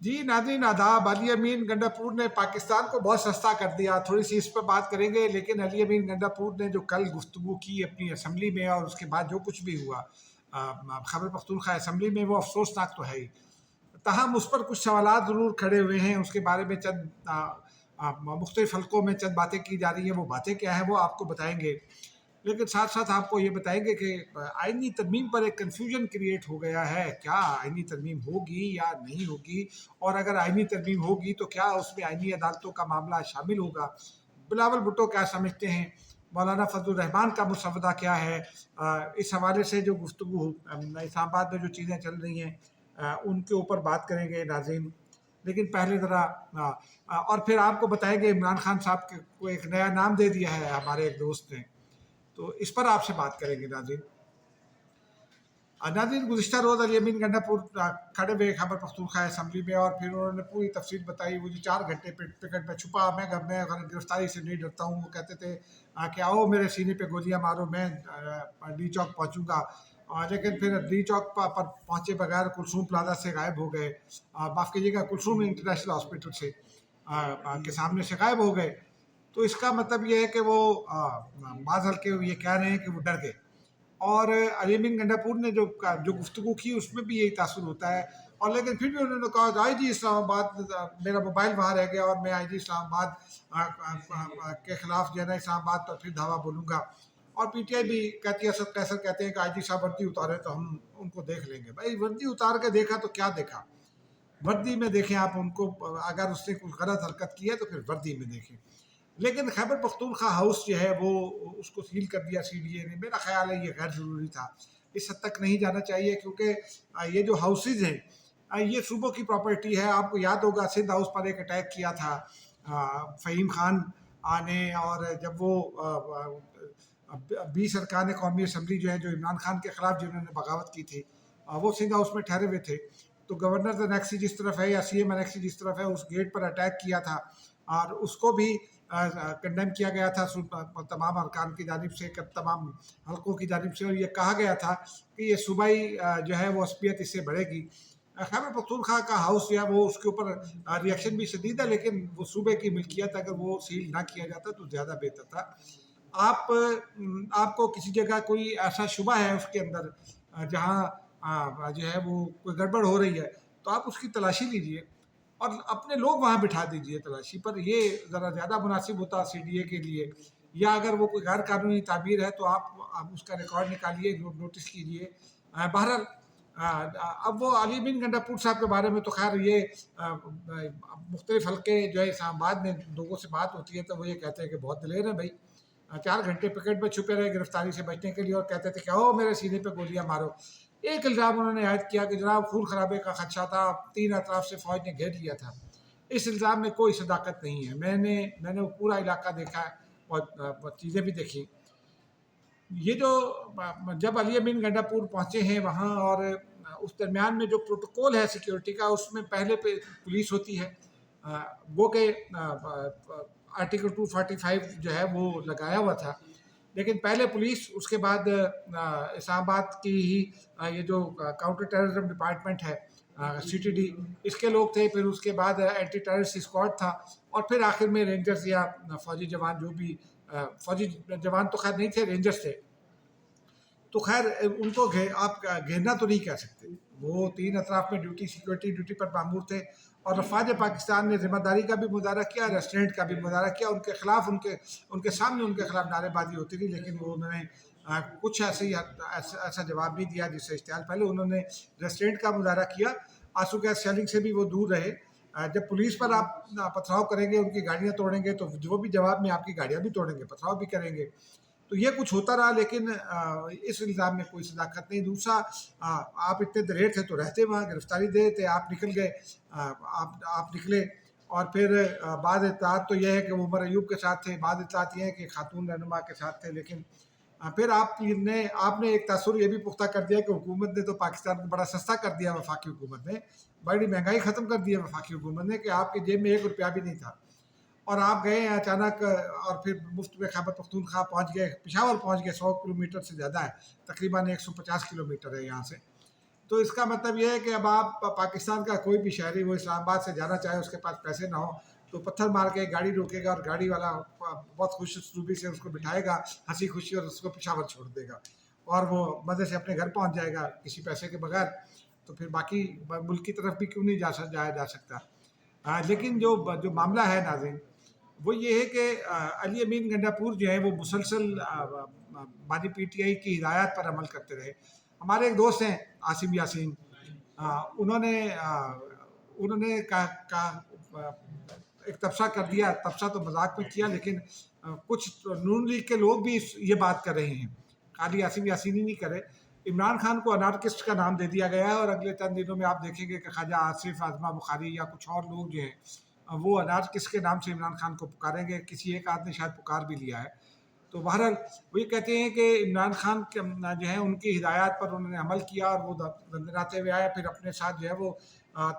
جی ناظرین آداب، علی امین گنڈاپور نے پاکستان کو بہت سستا کر دیا، تھوڑی سی اس پہ بات کریں گے، لیکن علی امین گنڈاپور نے جو کل گفتگو کی اپنی اسمبلی میں اور اس کے بعد جو کچھ بھی ہوا خیبر پختونخوا اسمبلی میں، وہ افسوسناک تو ہے ہی۔ تاہم اس پر کچھ سوالات ضرور کھڑے ہوئے ہیں، اس کے بارے میں چند مختلف حلقوں میں چند باتیں کی جا رہی ہیں، وہ باتیں کیا ہیں وہ آپ کو بتائیں گے، لیکن ساتھ ساتھ آپ کو یہ بتائیں گے کہ آئینی ترمیم پر ایک کنفیوژن کریٹ ہو گیا ہے، کیا آئینی ترمیم ہوگی یا نہیں ہوگی، اور اگر آئینی ترمیم ہوگی تو کیا اس میں آئینی عدالتوں کا معاملہ شامل ہوگا، بلاول بھٹو کیا سمجھتے ہیں، مولانا فضل الرحمان کا مسودہ کیا ہے، اس حوالے سے جو گفتگو اسلام آباد میں جو چیزیں چل رہی ہیں ان کے اوپر بات کریں گے ناظرین۔ لیکن پہلے ذرا اور پھر آپ کو بتائیں گے عمران خان صاحب کو ایک نیا نام دے دیا ہے ہمارے ایک دوست نے، تو اس پر آپ سے بات کریں گے ناظرین۔ ناظرین گزشتہ روز علی امین گنڈاپور کھڑے ہوئے خیبر پختونخوا اسمبلی میں، اور پھر انہوں نے پوری تفصیل بتائی، وہ جو 4 گھنٹے پکٹ میں چھپا، میں گرفتاری سے نہیں ڈرتا ہوں، وہ کہتے تھے کہ آؤ میرے سینے پہ گولیاں مارو، میں ڈی چوک پہنچوں گا، لیکن پھر ڈی چوک پر پہنچے بغیر کلثوم پلازا سے غائب ہو گئے، معاف کیجیے گا کلثوم انٹرنیشنل ہاسپٹل سے کے سامنے سے غائب ہو گئے۔ تو اس کا مطلب یہ ہے کہ وہ بعض حلقے یہ کہہ رہے ہیں کہ وہ ڈر گئے، اور علی امین گنڈاپور نے جو گفتگو کی اس میں بھی یہی تاثر ہوتا ہے، اور لیکن پھر بھی انہوں نے کہا آئی جی اسلام آباد، میرا موبائل وہاں رہ گیا اور میں آئی جی اسلام آباد کے خلاف جو ہے نا اسلام آباد پر پھر دعویٰ بولوں گا، اور پی ٹی آئی بھی کہتی ہے، اسد قیصر کہتے ہیں کہ آئی جی صاحب وردی اتارے تو ہم ان کو دیکھ لیں گے۔ بھائی وردی اتار کے دیکھا تو کیا دیکھا، وردی میں دیکھیں آپ ان کو، اگر اس نے کوئی غلط حرکت کی ہے تو پھر وردی میں دیکھیں۔ لیکن خیبر پختونخوا ہاؤس جو ہے وہ اس کو سیل کر دیا سی ڈی اے نے، میرا خیال ہے یہ غیر ضروری تھا، اس حد تک نہیں جانا چاہیے، کیونکہ یہ جو ہاؤسز ہیں یہ صوبوں کی پراپرٹی ہے۔ آپ کو یاد ہوگا سندھ ہاؤس پر ایک اٹیک کیا تھا فہیم خان نے، اور جب وہ 20 ارکان قومی اسمبلی جو ہے جو عمران خان کے خلاف جنہوں نے بغاوت کی تھی وہ سندھ ہاؤس میں ٹھہرے ہوئے تھے، تو گورنر انیکسی جس طرف ہے یا سی ایم انیکسی جس طرف ہے اس گیٹ پر اٹیک کیا تھا، اور اس کو بھی کنڈیم کیا گیا تھا تمام ارکان کی جانب سے، تمام حلقوں کی جانب سے، اور یہ کہا گیا تھا کہ یہ صوبائی جو ہے وہ عصبیت اس سے بڑھے گی۔ خیبر پختونخوا کا ہاؤس جو ہے وہ اس کے اوپر ریئیکشن بھی شدید ہے، لیکن وہ صوبے کی ملکیت، اگر وہ سیل نہ کیا جاتا تو زیادہ بہتر تھا۔ آپ کو کسی جگہ کوئی ایسا شبہ ہے اس کے اندر جہاں جو ہے وہ کوئی گڑبڑ ہو رہی ہے، تو آپ اس کی تلاشی لیجئے اور اپنے لوگ وہاں بٹھا دیجئے تلاشی پر، یہ ذرا زیادہ مناسب ہوتا سی ڈی اے کے لیے، یا اگر وہ کوئی غیر قانونی تعبیر ہے تو آپ اس کا ریکارڈ نکالیے، نوٹس کیجئے۔ بہرحال اب وہ علی امین گنڈاپور صاحب کے بارے میں تو خیر یہ مختلف حلقے جو ہے اسلام آباد میں لوگوں سے بات ہوتی ہے تو وہ یہ کہتے ہیں کہ بہت دلیر ہیں بھائی، 4 گھنٹے پکٹ میں چھپے رہے گرفتاری سے بچنے کے لیے، اور کہتے تھے کہ آؤ میرے سینے پہ گولیاں مارو۔ ایک الزام انہوں نے عائد کیا کہ جناب خون خرابے کا خدشہ تھا، 3 اطراف سے فوج نے گھیر لیا تھا۔ اس الزام میں کوئی صداقت نہیں ہے، میں نے وہ پورا علاقہ دیکھا ہے اور چیزیں بھی دیکھی۔ یہ جو جب علی امین گنڈاپور پہنچے ہیں وہاں، اور اس درمیان میں جو پروٹوکول ہے سیکیورٹی کا، اس میں پہلے پہ پولیس ہوتی ہے، وہ کہ آرٹیکل 245 جو ہے وہ لگایا ہوا تھا، لیکن پہلے پولیس، اس کے بعد اسلام آباد کی ہی یہ جو کاؤنٹر ٹیررزم ڈپارٹمنٹ ہے سی ٹی ڈی، اس کے لوگ تھے، پھر اس کے بعد اینٹی ٹیررسٹ اسکواڈ تھا، اور پھر آخر میں رینجرز یا فوجی جوان، جو بھی فوجی جوان تو خیر نہیں تھے، رینجرز تھے۔ تو خیر ان کو آپ گھیرنا تو نہیں کہہ سکتے، وہ 3 اطراف میں سیکورٹی ڈیوٹی پر مامور تھے، اور افواج پاکستان نے ذمہ داری کا بھی مظاہرہ کیا، ریسٹورینٹ کا بھی مظاہرہ کیا، ان کے خلاف ان کے سامنے ان کے خلاف نعرے بازی ہوتی تھی، لیکن وہ انہوں نے کچھ ایسا جواب نہیں دیا جس سے اشتعال پہلے انہوں نے ریسٹورینٹ کا مظاہرہ کیا، آنسو گیس سیلنگ سے بھی وہ دور رہے۔ جب پولیس پر آپ پتھراؤ کریں گے، ان کی گاڑیاں توڑیں گے، تو وہ بھی جواب میں آپ کی گاڑیاں بھی توڑیں گے، پتھراؤ بھی کریں گے، تو یہ کچھ ہوتا رہا، لیکن اس الزام میں کوئی صداقت نہیں۔ دوسرا، آپ اتنے دلیر تھے تو رہتے وہاں، گرفتاری دے تھے، آپ نکل گئے، آپ نکلے، اور پھر بعض اطلاعات تو یہ ہے کہ وہ عمر ایوب کے ساتھ تھے، بعض اطلاعات یہ ہیں کہ خاتون رہنما کے ساتھ تھے، لیکن پھر آپ نے ایک تاثر یہ بھی پختہ کر دیا کہ حکومت نے تو پاکستان کو بڑا سستا کر دیا، وفاقی حکومت نے بڑی مہنگائی ختم کر دی ہے وفاقی حکومت نے، کہ آپ کے جیب میں 1 روپیہ بھی نہیں تھا، اور آپ گئے ہیں اچانک، اور پھر مفت میں خیبر پختونخوا پہنچ گئے، پشاور پہنچ گئے، 100 کلومیٹر سے زیادہ ہے، تقریباً 150 کلومیٹر ہے یہاں سے، تو اس کا مطلب یہ ہے کہ اب آپ پاکستان کا کوئی بھی شہری وہ اسلام آباد سے جانا چاہے، اس کے پاس پیسے نہ ہو تو پتھر مار کے گاڑی روکے گا اور گاڑی والا بہت خوش اسلوبی سے اس کو بٹھائے گا، ہنسی خوشی، اور اس کو پشاور چھوڑ دے گا اور وہ مزے سے اپنے گھر پہنچ جائے گا کسی پیسے کے بغیر. تو پھر باقی ملک کی طرف بھی کیوں نہیں جایا جا سکتا. لیکن جو معاملہ ہے ناظرین وہ یہ ہے کہ علی امین گنڈا پور جو ہے وہ مسلسل بانی پی ٹی آئی کی ہدایات پر عمل کرتے رہے. ہمارے ایک دوست ہیں عاصم یاسین، انہوں نے ایک تبصرہ کر دیا، تبصرہ تو مذاق میں کیا، لیکن کچھ نون لیگ کے لوگ بھی یہ بات کر رہے ہیں، خالی عاصم یاسین ہی نہیں کرے. عمران خان کو انارکسٹ کا نام دے دیا گیا ہے، اور اگلے چند دنوں میں آپ دیکھیں گے کہ خواجہ آصف، اعظمہ بخاری یا کچھ اور لوگ جو ہیں وہ انارکسٹ کے نام سے عمران خان کو پکاریں گے. کسی ایک آدمی نے شاید پکار بھی لیا ہے. تو بہرحال وہ یہ کہتے ہیں کہ عمران خان جو ہے ان کی ہدایات پر انہوں نے عمل کیا اور وہ دندناتے ہوئے آئے. پھر اپنے ساتھ جو ہے وہ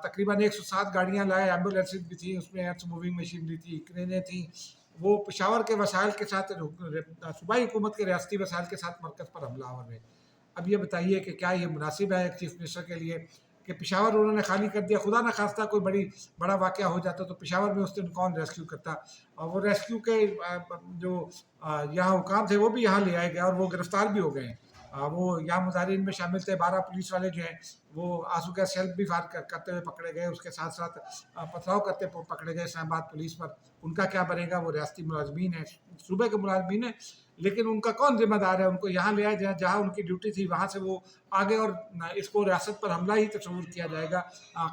تقریباً 107 گاڑیاں لائے، ایمبولینسز بھی تھیں اس میں، ایئرتھ موونگ مشینری تھی، کرینیں تھیں. وہ پشاور کے وسائل کے ساتھ، صوبائی حکومت کے ریاستی وسائل کے ساتھ مرکز پر حملہ آور ہوئے. اب یہ بتائیے کہ کیا یہ مناسب ہے ایک چیف منسٹر کے لیے کہ پشاور انہوں نے خالی کر دیا؟ خدا نہ خواستہ کوئی بڑا واقعہ ہو جاتا تو پشاور میں اس دن کون ریسکیو کرتا؟ اور وہ ریسکیو کے جو یہاں حکام تھے وہ بھی یہاں لے آئے گئے اور وہ گرفتار بھی ہو گئے ہیں. وہ یہاں مظاہرین میں شامل تھے. 12 پولیس والے جو ہیں وہ آنسو گیس سیل بھی فائر کرتے ہوئے پکڑے گئے، اس کے ساتھ ساتھ پتھراؤ کرتے پکڑے گئے اسلام آباد پولیس پر. ان کا کیا بنے گا؟ وہ ریاستی ملازمین ہیں، صوبے کے ملازمین ہیں، لیکن ان کا کون ذمہ دار ہے؟ ان کو یہاں لے آئے جہاں ان کی ڈیوٹی تھی، وہاں سے وہ آگے، اور اس کو ریاست پر حملہ ہی تصور کیا جائے گا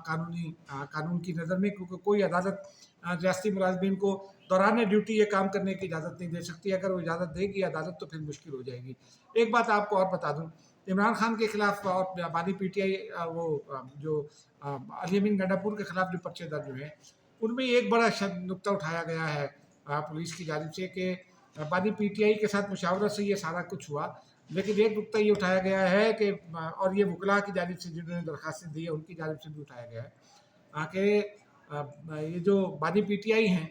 قانون کی نظر میں، کیونکہ کوئی عدالت ریاستی ملازمین کو دوران ڈیوٹی یہ کام کرنے کی اجازت نہیں دے سکتی. اگر وہ اجازت دے گی عدالت تو پھر مشکل ہو جائے گی. ایک بات آپ کو اور بتا دوں، عمران خان کے خلاف اور بانی پی ٹی آئی وہ جو علی امین گنڈا پور کے خلاف جو پرچے درج ہوئے ہیں ان میں ایک بڑا نقطہ اٹھایا گیا ہے پولیس کی جانب سے کہ بانی پی ٹی آئی کے ساتھ مشاورت سے یہ سارا کچھ ہوا. لیکن ایک نقطہ یہ اٹھایا گیا ہے کہ، اور یہ وکلاء کی جانب سے جنہوں نے درخواستیں دی ہیں ان کی جانب سے بھی اٹھایا گیا ہے کہ یہ جو بانی پی ٹی آئی ہیں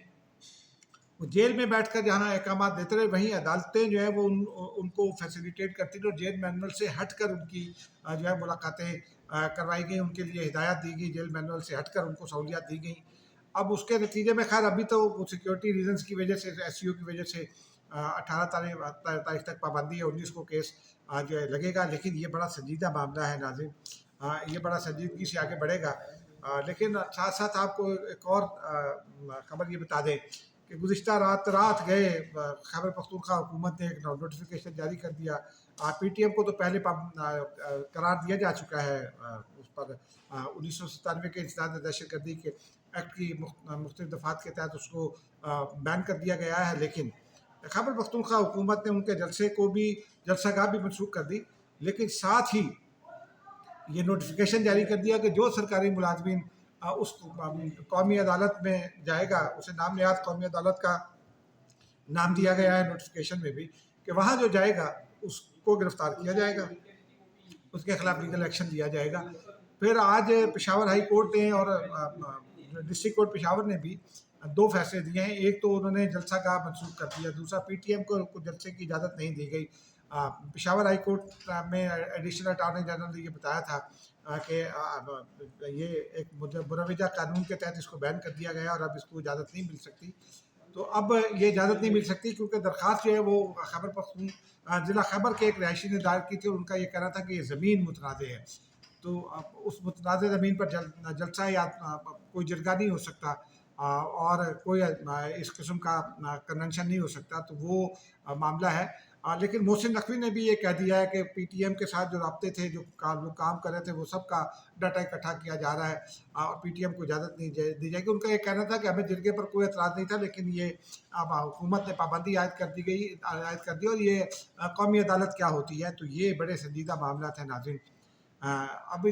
وہ جیل میں بیٹھ کر جہاں احکامات دیتے رہے، وہیں عدالتیں جو ہے وہ ان کو فیسیلیٹیٹ کرتی رہی، اور جیل مینول سے ہٹ کر ان کی جو ہے ملاقاتیں کروائی گئیں، ان کے لیے ہدایات دی گئی، جیل مینول سے ہٹ کر ان کو سہولیات دی گئیں. اب اس کے نتیجے میں خیر ابھی تو سیکیورٹی ریزنز کی وجہ سے، ایس سی او کی وجہ سے 18 تاریخ تک پابندی ہے، 19 کو کیس جو ہے لگے گا. لیکن یہ بڑا سنجیدہ معاملہ ہے ناظرین، یہ بڑا سنجیدگی سے آگے بڑھے گا. لیکن ساتھ ساتھ آپ کو ایک اور خبر یہ بتا دیں کہ گزشتہ رات گئے خیبر پختونخوا حکومت نے ایک نوٹیفیکیشن جاری کر دیا. پی ٹی ایم کو تو پہلے قرار دیا جا چکا ہے اس پر 1997 کے انسداد دہشت گردی کے ایکٹ کی مختلف دفعات کے تحت اس کو بین کر دیا گیا ہے. لیکن خیبر پختونخوا حکومت نے ان کے جلسے کو بھی، جلسہ گاہ بھی منسوخ کر دی، لیکن ساتھ ہی یہ نوٹیفیکیشن جاری کر دیا کہ جو سرکاری ملازمین اس قومی عدالت میں جائے گا، اسے نام نہاد قومی عدالت کا نام دیا گیا ہے نوٹیفیکیشن میں بھی، کہ وہاں جو جائے گا اس کو گرفتار کیا جائے گا، اس کے خلاف لیگل ایکشن لیا جائے گا. پھر آج پشاور ہائی کورٹ نے اور ڈسٹرکٹ کورٹ پشاور نے بھی 2 فیصلے دیے ہیں. ایک تو انہوں نے جلسہ گاہ منسوخ کر دیا، دوسرا پی ٹی ایم کو جلسے کی اجازت نہیں دی گئی. پشاور ہائی کورٹ میں ایڈیشنل اٹارنی جنرل نے یہ بتایا تھا کہ یہ ایک مروجہ قانون کے تحت اس کو بین کر دیا گیا اور اب اس کو اجازت نہیں مل سکتی. تو اب یہ اجازت نہیں مل سکتی کیونکہ درخواست جو ہے وہ خیبر پختونخوا ضلع خیبر کے ایک رہائشی نے دائر کی تھی، اور ان کا یہ کہنا تھا کہ یہ زمین متنازع ہے. تو اس متنازع زمین پر جلسہ یا کوئی جرگہ نہیں ہو سکتا اور کوئی اس قسم کا کنونشن نہیں ہو سکتا. تو وہ معاملہ ہے. لیکن محسن نقوی نے بھی یہ کہہ دیا ہے کہ پی ٹی ایم کے ساتھ جو رابطے تھے، جو کام کر رہے تھے، وہ سب کا ڈاٹا اکٹھا کیا جا رہا ہے اور پی ٹی ایم کو اجازت نہیں دی جائے گی. ان کا یہ کہنا تھا کہ ہمیں جرگے پر کوئی اعتراض نہیں تھا، لیکن یہ اب حکومت نے پابندی عائد کر دی اور یہ قومی عدالت کیا ہوتی ہے. تو یہ بڑے سنجیدہ معاملات ہیں ناظرین. اب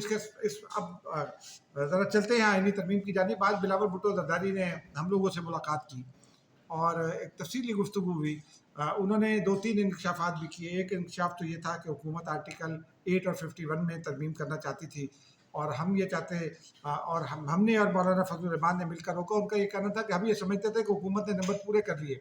ذرا چلتے ہیں آئینی ترمیم کی جانب. آج بلاول بھٹو زرداری نے ہم لوگوں سے ملاقات کی اور ایک تفصیلی گفتگو ہوئی. انہوں نے 2-3 انکشافات بھی کیے. ایک انکشاف تو یہ تھا کہ حکومت آرٹیکل 8 اور 51 میں ترمیم کرنا چاہتی تھی اور ہم یہ چاہتے، اور ہم نے اور مولانا فضل الرحمان نے مل کر روکا. ان کا یہ کہنا تھا کہ ہم یہ سمجھتے تھے کہ حکومت نے نمبر پورے کر لیے،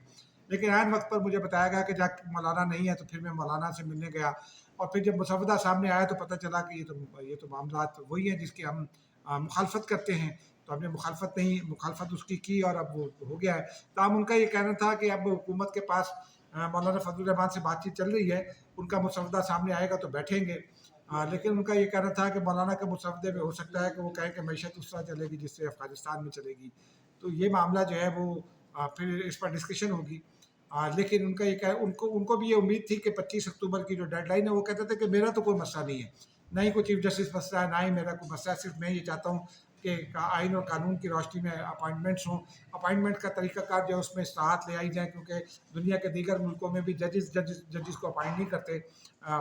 لیکن عین وقت پر مجھے بتایا گیا کہ جا مولانا نہیں ہے. تو پھر میں مولانا سے ملنے گیا اور پھر جب مسودہ سامنے آیا تو پتہ چلا کہ یہ تو معاملات وہی ہیں جس کی ہم مخالفت کرتے ہیں، تو ہم نے مخالفت اس کی اور اب وہ ہو گیا ہے۔ تاہم ان کا یہ کہنا تھا کہ اب حکومت کے پاس مولانا فضل الرحمان سے بات چیت چل رہی ہے، ان کا مسودہ سامنے آئے گا تو بیٹھیں گے، لیکن ان کا یہ کہنا تھا کہ مولانا کے مسودے میں ہو سکتا ہے کہ وہ کہیں کہ معیشت اس طرح چلے گی جس سے افغانستان میں چلے گی، تو یہ معاملہ جو ہے وہ پھر اس پر ڈسکشن ہوگی۔ لیکن ان کا یہ ان کو بھی یہ امید تھی کہ 25 اکتوبر کی جو ڈیڈ لائن ہے، وہ کہتے تھے کہ میرا تو کوئی مسئلہ نہیں ہے، نہ ہی کوئی چیف جسٹس مسئلہ ہے، نہ ہی میرا کوئی مسئلہ ہے، صرف میں یہ چاہتا ہوں کہ آئین اور قانون کی روشنی میں اپائنٹمنٹس ہوں، اپائنٹمنٹ کا طریقہ کار جو ہے اس میں اصلاحات لے آئی جائیں، کیونکہ دنیا کے دیگر ملکوں میں بھی ججز کو اپائنٹ نہیں کرتے،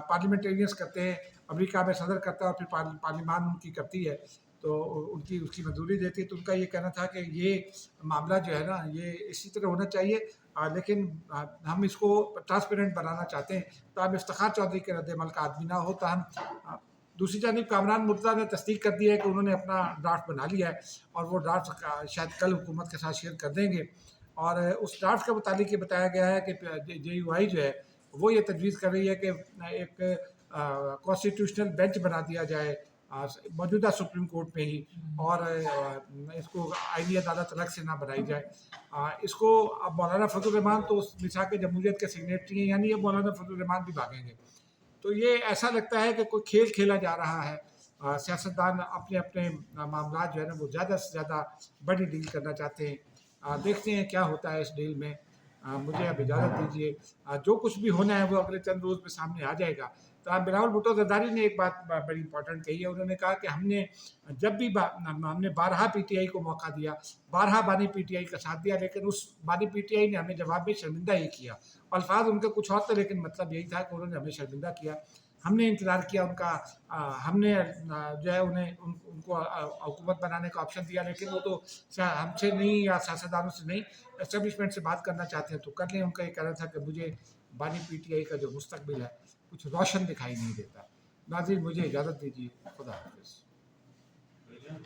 پارلیمنٹیرینس کرتے ہیں، امریکہ میں صدر کرتا ہے اور پھر پارلیمان ان کی کرتی ہے، تو اس کی منظوری دیتی ہے۔ تو ان کا یہ کہنا تھا کہ یہ معاملہ جو ہے نا یہ اسی طرح ہونا چاہیے، لیکن ہم اس کو ٹرانسپیرنٹ بنانا چاہتے ہیں تاہم افتخار چودھری کے رد عمل کا آدمی نہ ہو۔ تاہم دوسری جانب کامران مرتضیٰ نے تصدیق کر دی ہے کہ انہوں نے اپنا ڈرافٹ بنا لیا ہے اور وہ ڈرافٹ شاید کل حکومت کے ساتھ شیئر کر دیں گے، اور اس ڈرافٹ کے متعلق یہ بتایا گیا ہے کہ جے یو آئی جو ہے وہ یہ تجویز کر رہی ہے کہ ایک کانسٹیٹیوشنل بینچ بنا دیا جائے موجودہ سپریم کورٹ میں ہی، اور اس کو آئینی عدالت الگ سے نہ بنائی جائے۔ اس کو اب مولانا فضل الرحمان تو اس میثاق جمہوریت کے سگنیٹری ہیں، یعنی اب مولانا فضل الرحمان بھی بھاگیں گے، تو یہ ایسا لگتا ہے کہ کوئی کھیل کھیلا جا رہا ہے، سیاستدان اپنے اپنے معاملات جو ہے نا وہ زیادہ سے زیادہ بڑی ڈیل کرنا چاہتے ہیں۔ دیکھتے ہیں کیا ہوتا ہے اس ڈیل میں، مجھے اب اجازت دیجیے، جو کچھ بھی ہونا ہے وہ اگلے چند روز میں سامنے آ جائے گا۔ تو بلاول بھٹو زرداری نے ایک بات بڑی امپورٹنٹ کہی ہے، انہوں نے کہا کہ ہم نے جب بھی ہم نے بارہا پی ٹی آئی کو موقع دیا، بارہا بانی پی ٹی آئی کا ساتھ دیا، لیکن اس بانی پی ٹی آئی نے ہمیں جواب میں شرمندہ ہی کیا، الفاظ ان کے کچھ اور تھے لیکن مطلب یہی تھا کہ انہوں نے ہمیں شرمندہ کیا، ہم نے انتظار کیا ان کا، ہم نے جو ہے ان کو حکومت بنانے کا آپشن دیا، لیکن وہ تو ہم سے نہیں یا سیاستدانوں سے نہیں اسٹیبلشمنٹ سے بات کرنا چاہتے ہیں تو کر لیں۔ ان کا یہ کہنا تھا کہ مجھے بانی پی ٹی آئی کا جو مستقبل ہے کچھ روشن دکھائی نہیں دیتا۔ ناظرین مجھے اجازت دیجیے، خدا حافظ۔